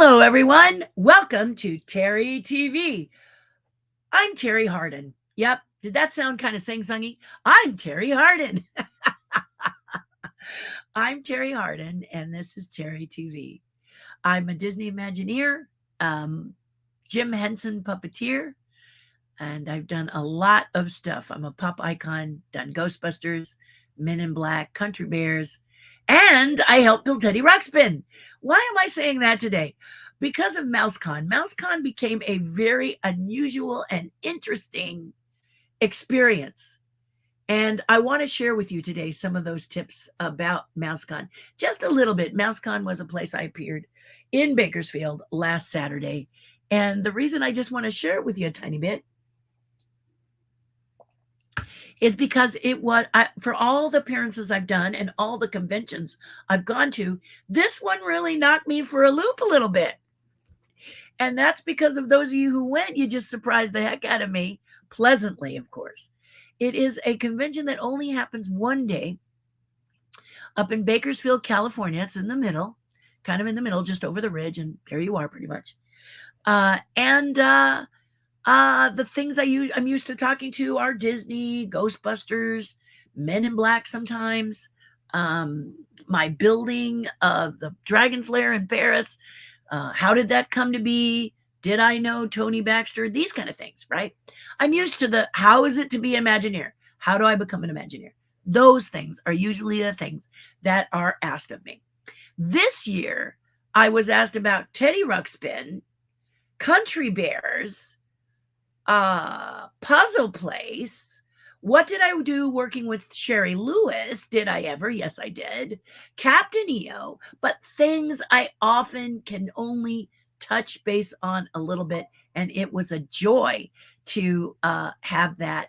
Hello, everyone. Welcome to Terry TV. I'm Terri Hardin. Yep. Did that sound kind of sing-songy? I'm Terri Hardin. I'm Terri Hardin, and this is Terry TV. I'm a Disney Imagineer, Jim Henson puppeteer, and I've done a lot of stuff. I'm a pop icon, done Ghostbusters, Men in Black, Country Bears, and I helped build Teddy Ruxpin. Why am I saying that today? Because of MouseCon. MouseCon became a very unusual and interesting experience. And I want to share with you today some of those tips about MouseCon. Just a little bit. MouseCon was a place I appeared in Bakersfield last Saturday. And the reason I just want to share it with you a tiny bit is because it was, for all the appearances I've done and all the conventions I've gone to, this one really knocked me for a loop a little bit. And that's because of those of you who went, you just surprised the heck out of me, pleasantly, of course. It is a convention that only happens one day up in Bakersfield, California. It's in the middle, kind of in the middle, just over the ridge, and there you are pretty much. The things I'm used to talking to are Disney, Ghostbusters, Men in Black sometimes, my building of the Dragon's Lair in Paris. How did that come to be? Did I know Tony Baxter? These kind of things, right? I'm used to the, how is it to be an Imagineer? How do I become an Imagineer? Those things are usually the things that are asked of me. This year, I was asked about Teddy Ruxpin, Country Bears, Puzzle Place. What did I do working with Sherry Lewis? Did I ever? Yes, I did. Captain EO, but things I often can only touch base on a little bit. And it was a joy to have that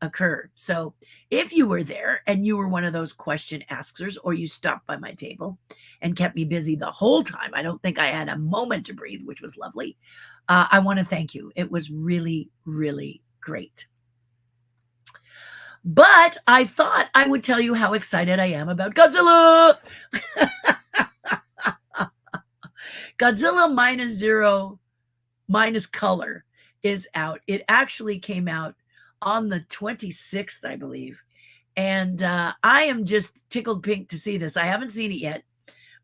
occur. So if you were there and you were one of those question askers, or you stopped by my table and kept me busy the whole time, I don't think I had a moment to breathe, which was lovely. I want to thank you. It was really, really great. But I thought I would tell you how excited I am about Godzilla. Godzilla -0 minus color is out. It actually came out on the 26th, I believe. And I am just tickled pink to see this. I haven't seen it yet,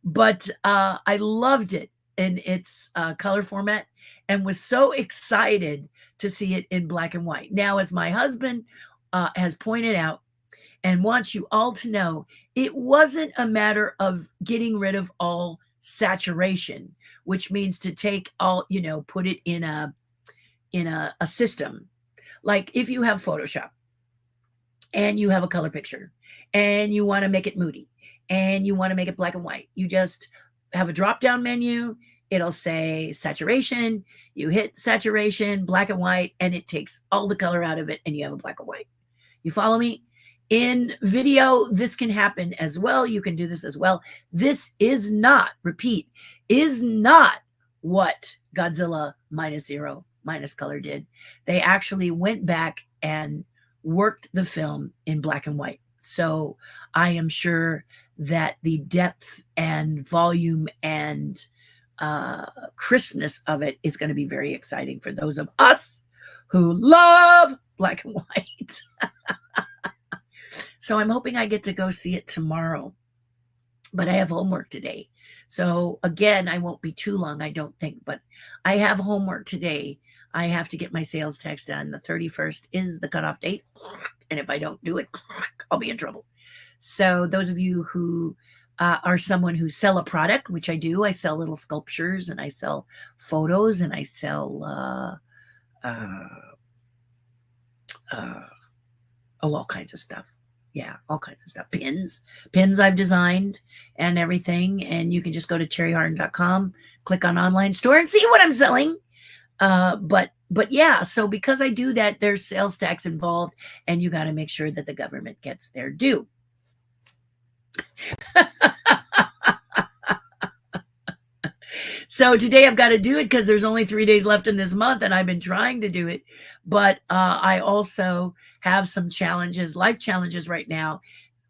but I loved it in its color format and was so excited to see it in black and white. Now, as my husband has pointed out and wants you all to know, it wasn't a matter of getting rid of all saturation, which means to take all, put it in a system. Like if you have Photoshop and you have a color picture and you want to make it moody and you want to make it black and white, you just have a drop-down menu. It'll say saturation. You hit saturation, black and white, and it takes all the color out of it, and you have a black and white. You follow me? In video, this can happen as well. You can do this as well. This is not, repeat, is not what Godzilla -0 minus color did. They actually went back and worked the film in black and white. So I am sure that the depth and volume and crispness of it is going to be very exciting for those of us who love black and white. So I'm hoping I get to go see it tomorrow, but I have homework today. So again, I won't be too long, I don't think, but I have homework today. I have to get my sales tax done. The 31st is the cutoff date. And if I don't do it, I'll be in trouble. So those of you who are someone who sell a product, which I do, I sell little sculptures and I sell photos and I sell all kinds of stuff. Yeah, all kinds of stuff. Pins I've designed and everything. And you can just go to terrihardin.com, click on online store and see what I'm selling. But yeah, so because I do that, there's sales tax involved and you got to make sure that the government gets their due. So today I've got to do it because there's only 3 days left in this month and I've been trying to do it. But I also have some challenges, life challenges right now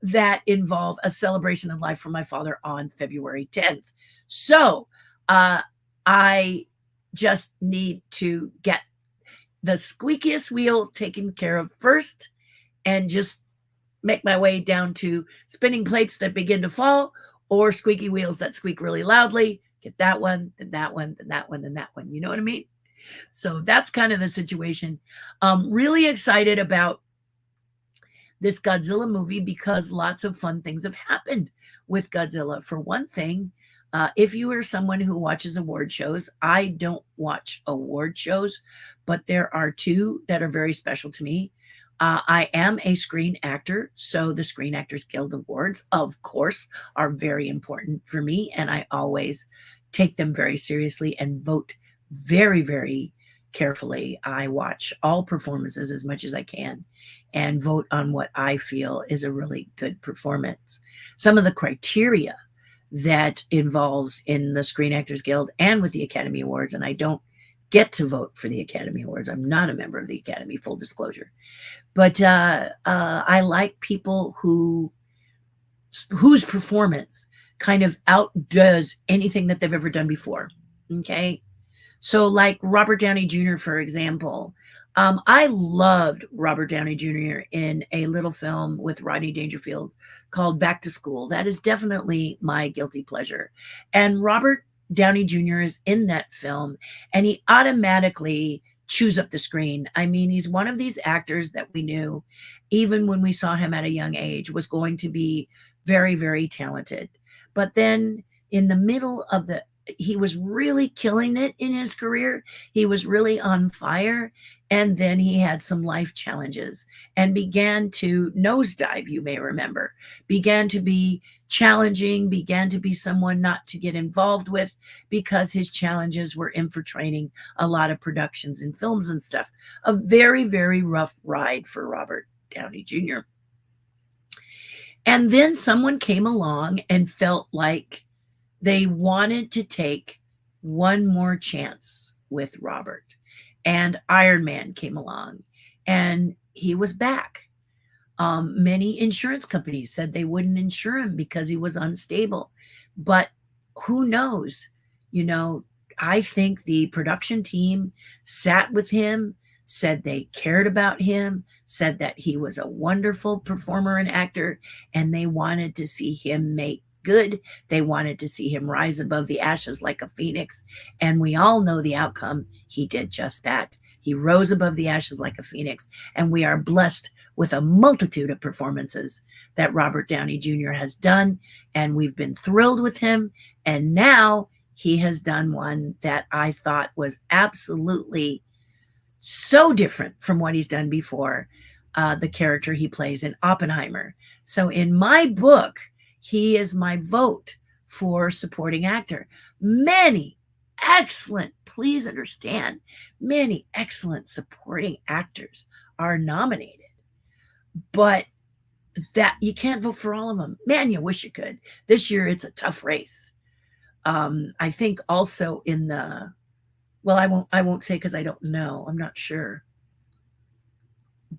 that involve a celebration of life for my father on February 10th. So I just need to get the squeakiest wheel taken care of first and just make my way down to spinning plates that begin to fall or squeaky wheels that squeak really loudly. Get that one, then that one, then that one, then that one. You know what I mean? So that's kind of the situation. Really excited about this Godzilla movie because lots of fun things have happened with Godzilla. For one thing, if you are someone who watches award shows, I don't watch award shows, but there are two that are very special to me. I am a screen actor, so the Screen Actors Guild Awards, of course, are very important for me, and I always take them very seriously and vote very, very carefully. I watch all performances as much as I can and vote on what I feel is a really good performance. Some of the criteria that involves in the Screen Actors Guild and with the Academy Awards, and I don't get to vote for the Academy Awards. I'm not a member of the Academy, full disclosure. But I like people whose performance kind of outdoes anything that they've ever done before. Okay. So like Robert Downey Jr., for example, I loved Robert Downey Jr. in a little film with Rodney Dangerfield called Back to School. That is definitely my guilty pleasure. And Robert Downey Jr. is in that film, and he automatically chews up the screen. I mean, he's one of these actors that we knew, even when we saw him at a young age, was going to be very, very talented. But then in the middle of he was really killing it in his career. He was really on fire. And then he had some life challenges and began to nosedive, you may remember, began to be challenging, began to be someone not to get involved with because his challenges were infiltrating a lot of productions and films and stuff. A very, very rough ride for Robert Downey Jr. And then someone came along and felt like they wanted to take one more chance with Robert. And Iron Man came along and he was back. Many insurance companies said they wouldn't insure him because he was unstable. But who knows? You know, I think the production team sat with him, said they cared about him, said that he was a wonderful performer and actor, and they wanted to see him make good. They wanted to see him rise above the ashes like a phoenix. And we all know the outcome. He did just that. He rose above the ashes like a phoenix. And we are blessed with a multitude of performances that Robert Downey Jr. has done. And we've been thrilled with him. And now he has done one that I thought was absolutely so different from what he's done before, the character he plays in Oppenheimer. So in my book, he is my vote for supporting actor. Many excellent, please understand, many excellent supporting actors are nominated, but that you can't vote for all of them. Man, you wish you could. This year, it's a tough race. I think also in the, well, I won't say because I don't know. I'm not sure.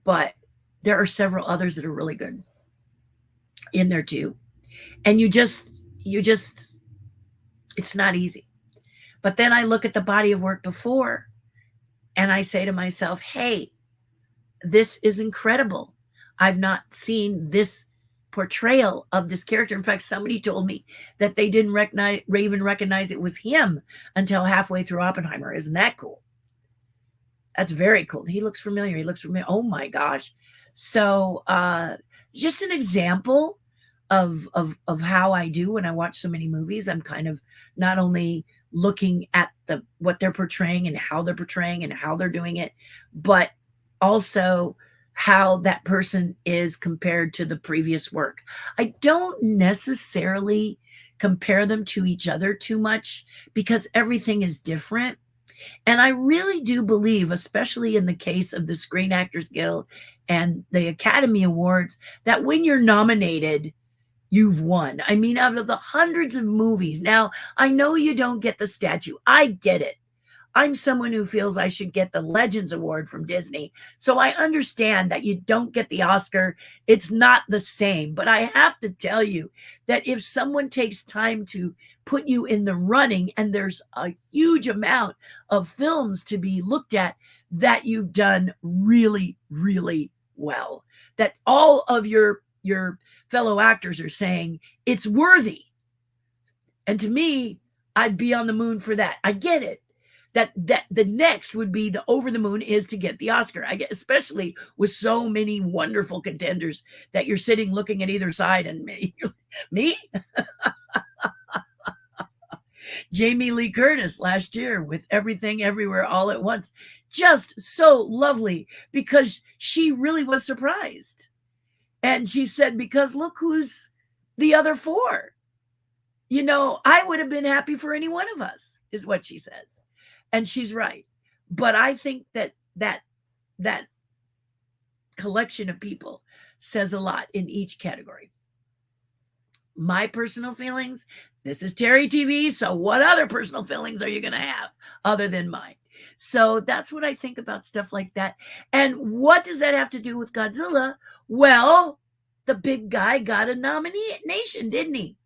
But there are several others that are really good in there too. And you just, it's not easy. But then I look at the body of work before and I say to myself, hey, this is incredible. I've not seen this portrayal of this character. In fact, somebody told me that they didn't even recognize it was him until halfway through Oppenheimer. Isn't that cool? That's very cool. He looks familiar. He looks familiar. Oh my gosh. So just an example of how I do when I watch so many movies. I'm kind of not only looking at what they're portraying and how they're portraying and how they're doing it, but also how that person is compared to the previous work. I don't necessarily compare them to each other too much because everything is different. And I really do believe, especially in the case of the Screen Actors Guild and the Academy Awards, that when you're nominated, you've won. I mean, out of the hundreds of movies. Now, I know you don't get the statue. I get it. I'm someone who feels I should get the Legends Award from Disney. So I understand that you don't get the Oscar. It's not the same. But I have to tell you that if someone takes time to put you in the running, and there's a huge amount of films to be looked at that you've done really, really well, that all of your fellow actors are saying it's worthy. And to me, I'd be on the moon for that. I get it. That the next would be the over the moon is to get the Oscar. I get, especially with so many wonderful contenders that you're sitting looking at either side, and me, Jamie Lee Curtis last year with Everything Everywhere All at Once, just so lovely because she really was surprised, and she said, because look who's the other four. You know, I would have been happy for any one of us, is what she says. And she's right. But I think that collection of people says a lot in each category. My personal feelings, this is Terry TV, so what other personal feelings are you going to have other than mine? So that's what I think about stuff like that. And what does that have to do with Godzilla? Well, the big guy got a nomination, didn't he?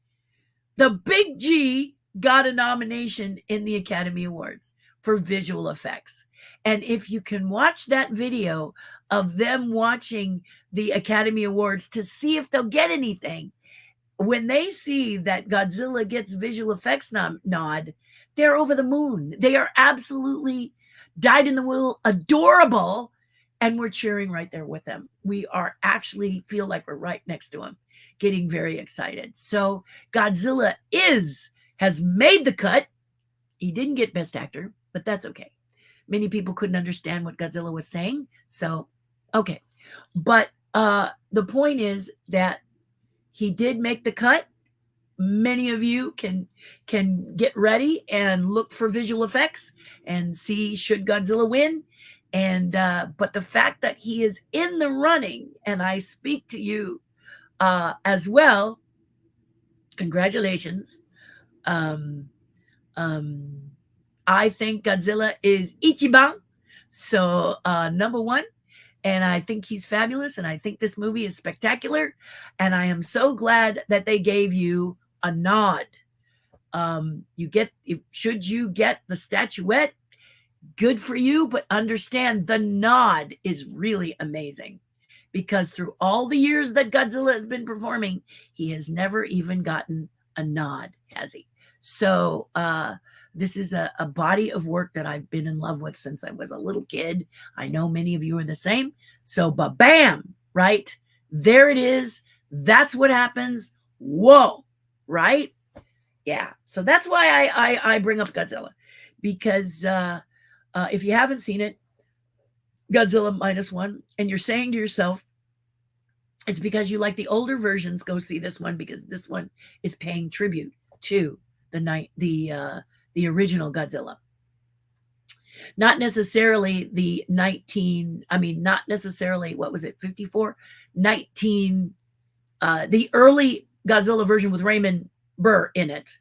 The big G got a nomination in the Academy Awards for visual effects. And if you can watch that video of them watching the Academy Awards to see if they'll get anything, when they see that Godzilla gets visual effects nod, they're over the moon. They are absolutely dyed-in-the-wool adorable, and we're cheering right there with them. We are actually feel like we're right next to them, getting very excited. So Godzilla has made the cut. He didn't get Best Actor, but that's okay. Many people couldn't understand what Godzilla was saying, so okay. But the point is that he did make the cut. Many of you can get ready and look for visual effects and see should Godzilla win. And but the fact that he is in the running, and I speak to you as well, congratulations. I think Godzilla is Ichiban, so number one, and I think he's fabulous, and I think this movie is spectacular, and I am so glad that they gave you a nod. Should you get the statuette, good for you, but understand the nod is really amazing, because through all the years that Godzilla has been performing, he has never even gotten a nod, has he? So this is a body of work that I've been in love with since I was a little kid. I know many of you are the same. So bam, right? There it is. That's what happens. Whoa, right? Yeah. So that's why I bring up Godzilla, because if you haven't seen it, Godzilla -1, and you're saying to yourself, it's because you like the older versions, go see this one, because this one is paying tribute to the original Godzilla. Not necessarily not necessarily, what was it, 54? The early Godzilla version with Raymond Burr in it.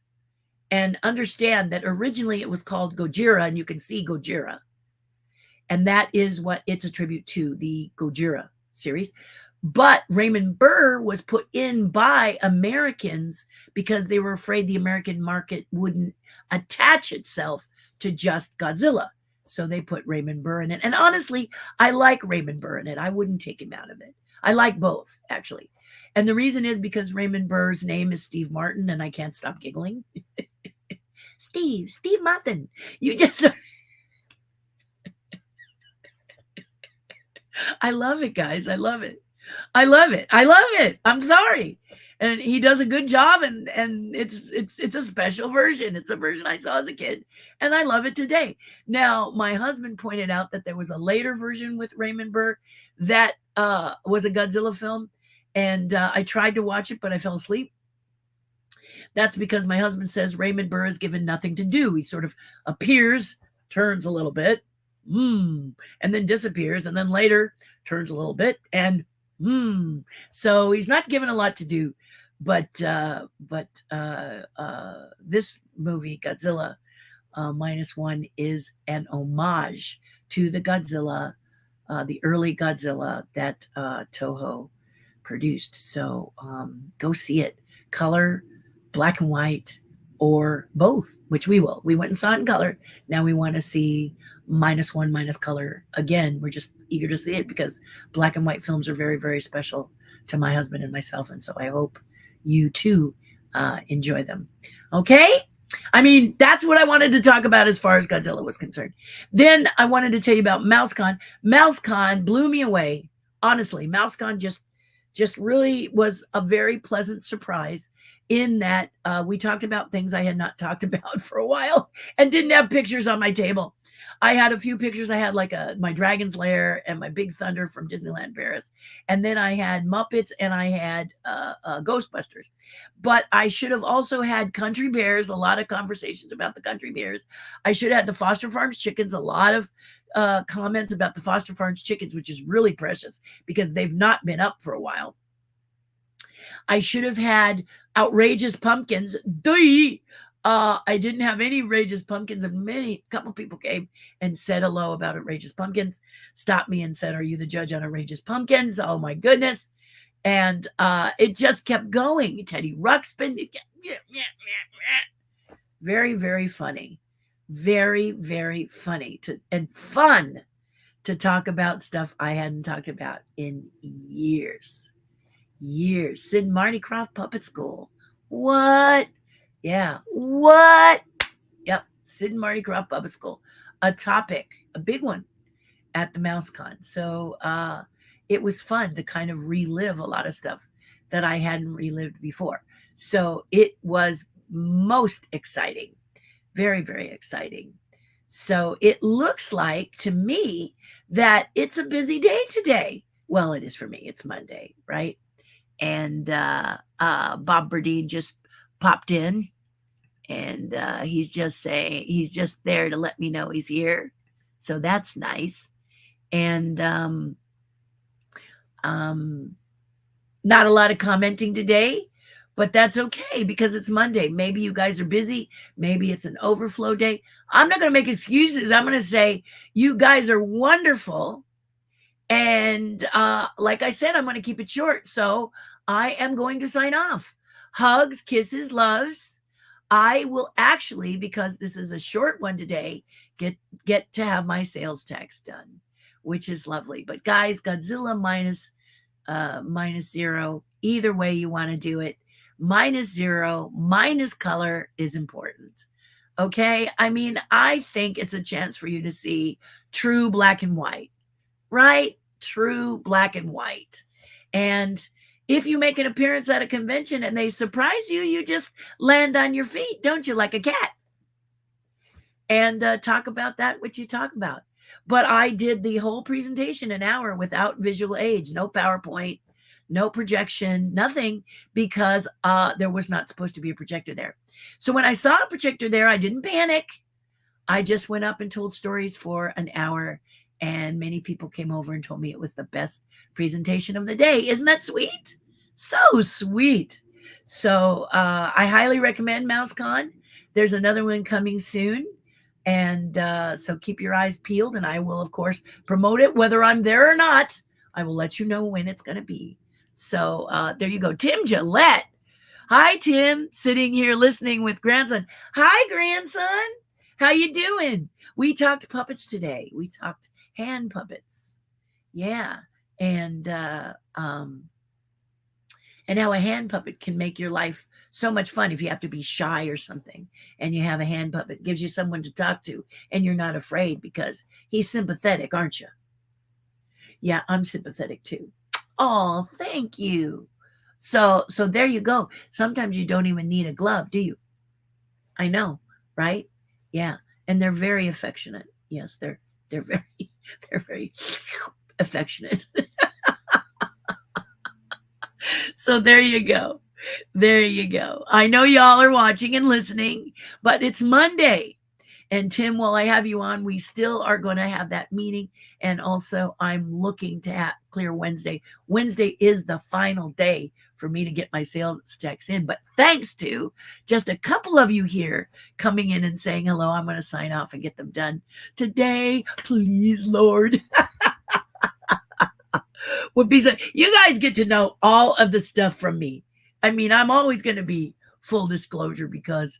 And understand that originally it was called Gojira, and you can see Gojira. And that is what it's a tribute to, the Gojira series. But Raymond Burr was put in by Americans because they were afraid the American market wouldn't attach itself to just Godzilla. So they put Raymond Burr in it. And honestly, I like Raymond Burr in it. I wouldn't take him out of it. I like both, actually. And the reason is because Raymond Burr's name is Steve Martin, and I can't stop giggling. Steve Martin. You just... I love it, guys. I love it. I'm sorry. And he does a good job, and it's a special version. It's a version I saw as a kid, and I love it today. Now, my husband pointed out that there was a later version with Raymond Burr that was a Godzilla film, and I tried to watch it, but I fell asleep. That's because my husband says Raymond Burr is given nothing to do. He sort of appears, turns a little bit, and then disappears, and then later turns a little bit, and so he's not given a lot to do. But this movie, Godzilla -1, is an homage to the Godzilla, the early Godzilla that Toho produced. So go see it. Color, black and white, or both, which we will. We went and saw it in color. Now we want to see -1 minus color again. We're just eager to see it because black and white films are very, very special to my husband and myself. And so I hope you too enjoy them. Okay? I mean, that's what I wanted to talk about as far as Godzilla was concerned. Then I wanted to tell you about MouseCon. MouseCon blew me away. Honestly, MouseCon just really was a very pleasant surprise in that we talked about things I had not talked about for a while and didn't have pictures on my table. I had a few pictures. I had like my Dragon's Lair and my Big Thunder from Disneyland Paris. And then I had Muppets and I had Ghostbusters. But I should have also had Country Bears, a lot of conversations about the Country Bears. I should have had the Foster Farms chickens, a lot of comments about the Foster Farms chickens, which is really precious because they've not been up for a while. I should have had Outrageous Pumpkins. I didn't have any Outrageous Pumpkins, and a couple people came and said hello about Outrageous Pumpkins, stopped me and said, "Are you the judge on Outrageous Pumpkins?" Oh my goodness. And it just kept going. Teddy Ruxpin. Very, very funny. Very, very funny and fun to talk about stuff I hadn't talked about in years. Sid and Marty Krofft Puppet School. What? Yeah. What? Yep. Sid and Marty Krofft Puppet School. A topic, a big one at the MouseCon. So it was fun to kind of relive a lot of stuff that I hadn't relived before. So it was most exciting. Very, very exciting. So it looks like to me that it's a busy day today. Well, it is for me. It's Monday, right? And Bob Burdine just popped in, and he's just there to let me know he's here. So that's nice. And not a lot of commenting today, but that's okay because it's Monday. Maybe you guys are busy. Maybe it's an overflow day. I'm not going to make excuses. I'm going to say you guys are wonderful. And like I said, I'm going to keep it short. So I am going to sign off. Hugs, kisses, loves. I will actually, because this is a short one today, get to have my sales tax done, which is lovely. But guys, Godzilla minus 0, either way you want to do it, -0, minus color is important. Okay? I mean, I think it's a chance for you to see true black and white, right? True black and white. And if you make an appearance at a convention and they surprise you, you just land on your feet, don't you, like a cat? And talk about that, what you talk about. But I did the whole presentation an hour without visual aids, no PowerPoint, no projection, nothing, because there was not supposed to be a projector there. So when I saw a projector there, I didn't panic. I just went up and told stories for an hour, and many people came over and told me it was the best presentation of the day. Isn't that sweet? So sweet. So I highly recommend MouseCon. There's another one coming soon. And so keep your eyes peeled, and I will, of course, promote it whether I'm there or not. I will let you know when it's going to be. So there you go. Tim Gillette. Hi, Tim, sitting here listening with grandson. Hi, grandson. How you doing? We talked puppets today. We talked hand puppets. Yeah. And how a hand puppet can make your life so much fun if you have to be shy or something, and you have a hand puppet. It gives you someone to talk to, and you're not afraid because he's sympathetic, aren't you? Yeah, I'm sympathetic too. Oh, thank you. So there you go. Sometimes you don't even need a glove, do you? I know, right? Yeah, and they're very affectionate. Yes, they're very affectionate. So there you go. There you go. I know y'all are watching and listening, but it's Monday. And Tim, while I have you on, we still are going to have that meeting. And also, I'm looking to clear Wednesday. Wednesday is the final day for me to get my sales tax in. But thanks to just a couple of you here coming in and saying hello, I'm going to sign off and get them done today. Please, Lord. Would be so, you guys get to know all of the stuff from me. I mean, I'm always going to be full disclosure because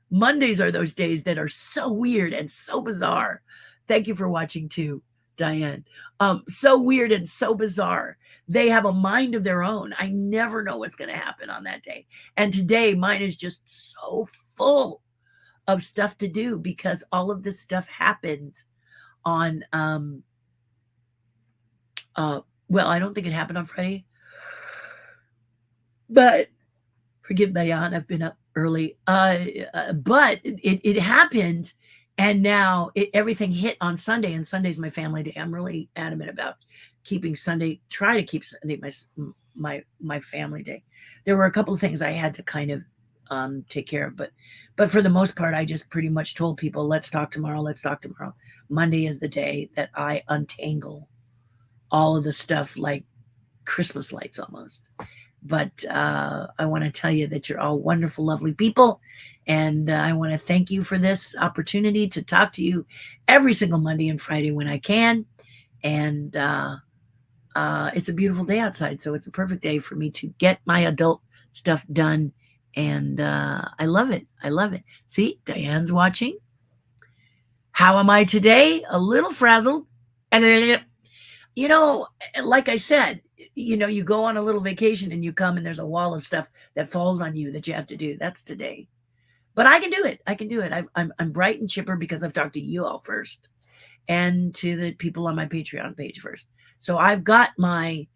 Mondays are those days that are so weird and so bizarre. Thank you for watching too, Diane. So weird and so bizarre. They have a mind of their own. I never know what's going to happen on that day. And today, mine is just so full of stuff to do because all of this stuff happened on, well, I don't think it happened on Friday, but forgive Diane, I've been up early. But it happened, and now everything hit on Sunday, and Sunday's my family day. I'm really adamant about keeping Sunday. Try to keep Sunday my family day. There were a couple of things I had to kind of take care of, but for the most part, I just pretty much told people, let's talk tomorrow. Let's talk tomorrow. Monday is the day that I untangle all of the stuff like Christmas lights almost. But I want to tell you that you're all wonderful, lovely people. And I want to thank you for this opportunity to talk to you every single Monday and Friday when I can. And it's a beautiful day outside, so it's a perfect day for me to get my adult stuff done. And I love it. I love it. See, Diane's watching. How am I today? A little frazzled. And, you know, like I said, you know, you go on a little vacation and you come and there's a wall of stuff that falls on you that you have to do. That's today. But I can do it. I can do it. I'm bright and chipper because I've talked to you all first and to the people on my Patreon page first. So I've got my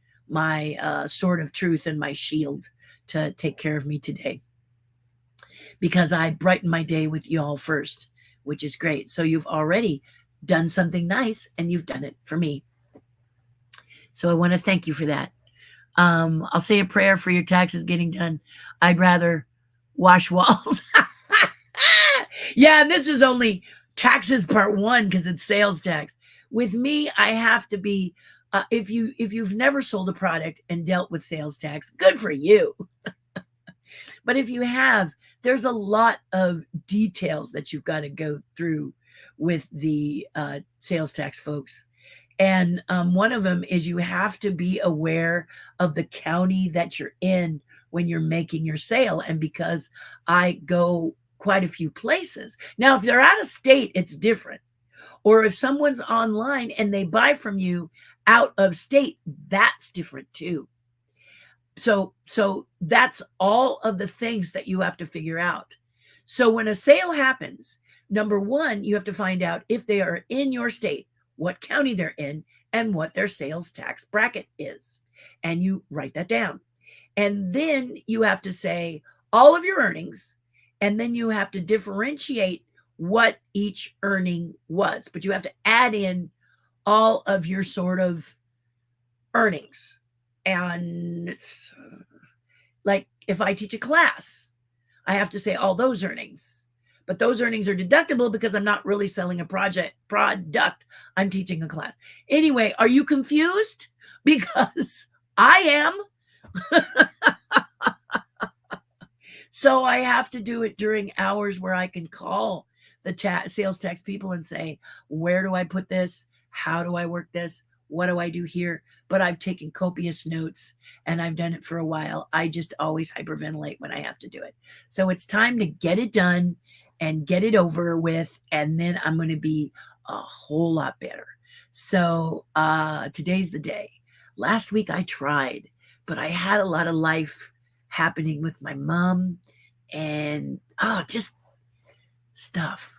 sword of truth and my shield to take care of me today because I brighten my day with you all first, which is great. So you've already done something nice and you've done it for me. So I want to thank you for that. I'll say a prayer for your taxes getting done. I'd rather wash walls. Yeah, and this is only taxes part 1 because it's sales tax. With me, I have to be, if you've never sold a product and dealt with sales tax, good for you. But if you have, there's a lot of details that you've got to go through with the sales tax folks. And one of them is you have to be aware of the county that you're in when you're making your sale. And because I go quite a few places. Now, if they're out of state, it's different. Or if someone's online and they buy from you out of state, that's different too. So that's all of the things that you have to figure out. So when a sale happens, number 1, you have to find out if they are in your state, what county they're in, and what their sales tax bracket is. And you write that down. And then you have to say all of your earnings, and then you have to differentiate what each earning was. But you have to add in all of your sort of earnings. And it's like if I teach a class, I have to say all those earnings. But those earnings are deductible because I'm not really selling a product. I'm teaching a class. Anyway, are you confused? Because I am. So I have to do it during hours where I can call the sales tax people and say, where do I put this? How do I work this? What do I do here? But I've taken copious notes and I've done it for a while. I just always hyperventilate when I have to do it. So it's time to get it done and get it over with. And then I'm going to be a whole lot better. So today's the day. Last week I tried, but I had a lot of life happening with my mom and just stuff.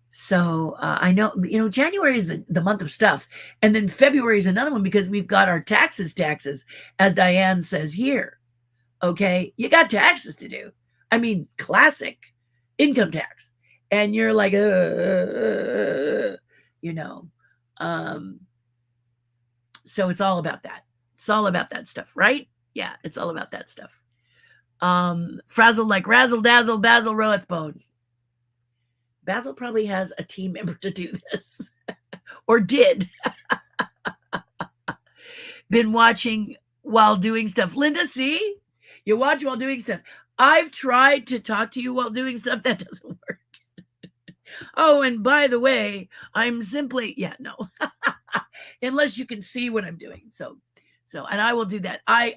So I know, January is the month of stuff. And then February is another one because we've got our taxes, as Diane says here. Okay. You got taxes to do. I mean, classic income tax. And you're like, so it's all about that. It's all about that stuff, right? Yeah, it's all about that stuff. Frazzled like razzle dazzle, Basil Roethbone. Basil probably has a team member to do this or did. Been watching while doing stuff. Linda, see? You watch while doing stuff. I've tried to talk to you while doing stuff. That doesn't work. Oh, and by the way, I'm simply, no. Unless you can see what I'm doing. So, and I will do that. I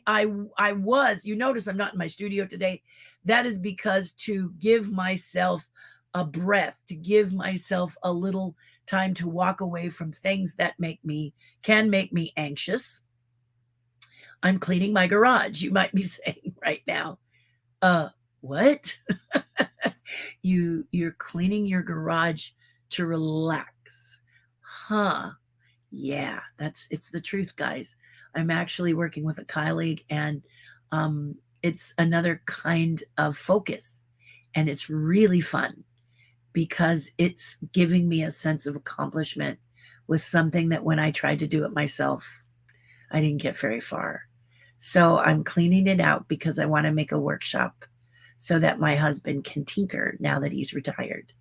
was, you notice I'm not in my studio today. That is because to give myself a breath, to give myself a little time to walk away from things that can make me anxious. I'm cleaning my garage. You might be saying right now, what? You're cleaning your garage to relax. Huh. Yeah, it's the truth, guys. I'm actually working with a colleague, and it's another kind of focus, and it's really fun because it's giving me a sense of accomplishment with something that when I tried to do it myself, I didn't get very far. So I'm cleaning it out because I want to make a workshop so that my husband can tinker now that he's retired.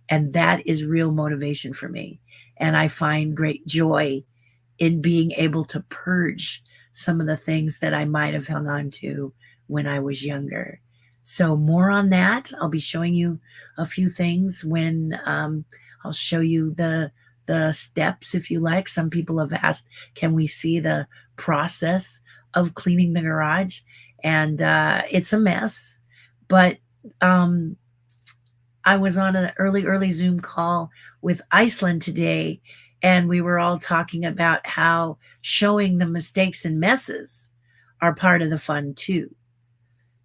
And that is real motivation for me. And I find great joy in being able to purge some of the things that I might have hung on to when I was younger. So more on that. I'll be showing you a few things when I'll show you the steps, if you like. Some people have asked, can we see the process of cleaning the garage? And it's a mess, but I was on an early Zoom call with Iceland today, and we were all talking about how showing the mistakes and messes are part of the fun too.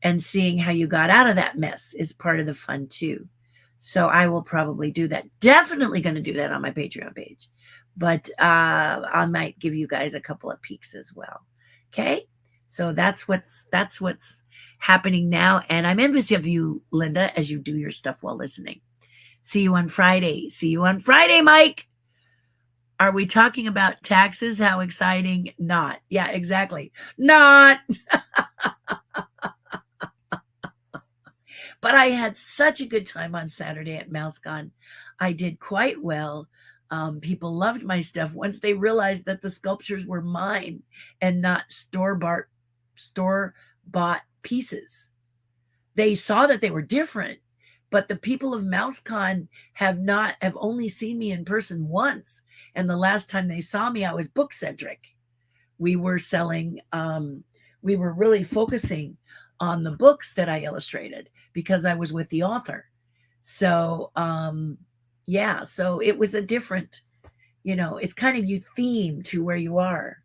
And seeing how you got out of that mess is part of the fun too. So I will probably do that. Definitely going to do that on my Patreon page. But I might give you guys a couple of peeks as well. Okay? So that's what's happening now. And I'm envious of you, Linda, as you do your stuff while listening. See you on Friday. See you on Friday, Mike. Are we talking about taxes? How exciting? Not. Yeah, exactly. Not. But I had such a good time on Saturday at MouseCon. I did quite well. People loved my stuff once they realized that the sculptures were mine and not store-bought pieces. They saw that they were different, but the people of MouseCon have only seen me in person once. And the last time they saw me, I was book-centric. We were selling, we were really focusing on the books that I illustrated because I was with the author. So, yeah, so it was a different, it's kind of you theme to where you are.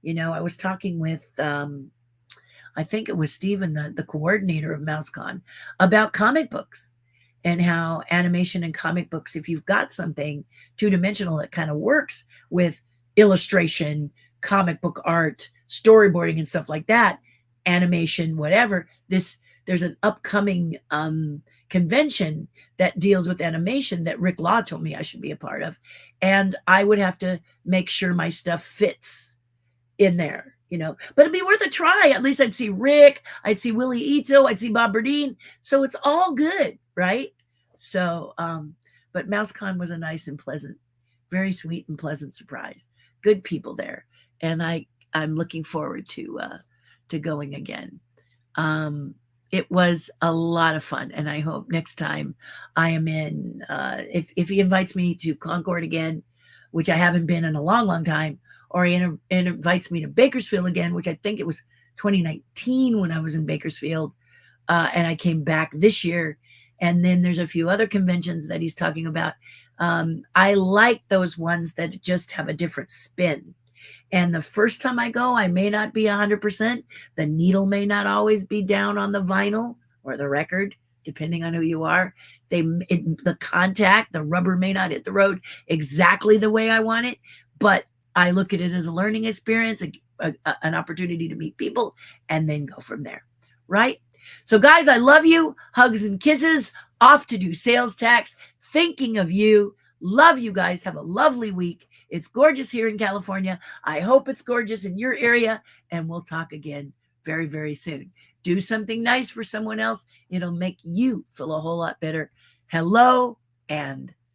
I was talking with, I think it was Stephen, the coordinator of MouseCon, about comic books and how animation and comic books, if you've got something two-dimensional that kind of works with illustration, comic book art, storyboarding and stuff like that, animation, whatever, there's an upcoming convention that deals with animation that Rick Law told me I should be a part of. And I would have to make sure my stuff fits in there, but it'd be worth a try. At least I'd see Rick, I'd see Willie Ito, I'd see Bob Burdine. So it's all good, right? So, but MouseCon was a nice and pleasant, very sweet and pleasant surprise. Good people there. And I'm looking forward to going again. It was a lot of fun, and I hope next time I am in, if he invites me to Concord again, which I haven't been in a long time, or he invites me to Bakersfield again, which I think it was 2019 when I was in Bakersfield, and I came back this year. And then there's a few other conventions that he's talking about. I like those ones that just have a different spin. And the first time I go, I may not be 100%. The needle may not always be down on the vinyl or the record, depending on who you are. The contact, the rubber may not hit the road exactly the way I want it, but I look at it as a learning experience, an opportunity to meet people, and then go from there, right? So guys, I love you. Hugs and kisses. Off to do sales tax. Thinking of you. Love you guys. Have a lovely week. It's gorgeous here in California. I hope it's gorgeous in your area, and we'll talk again very, very soon. Do something nice for someone else. It'll make you feel a whole lot better. Hello and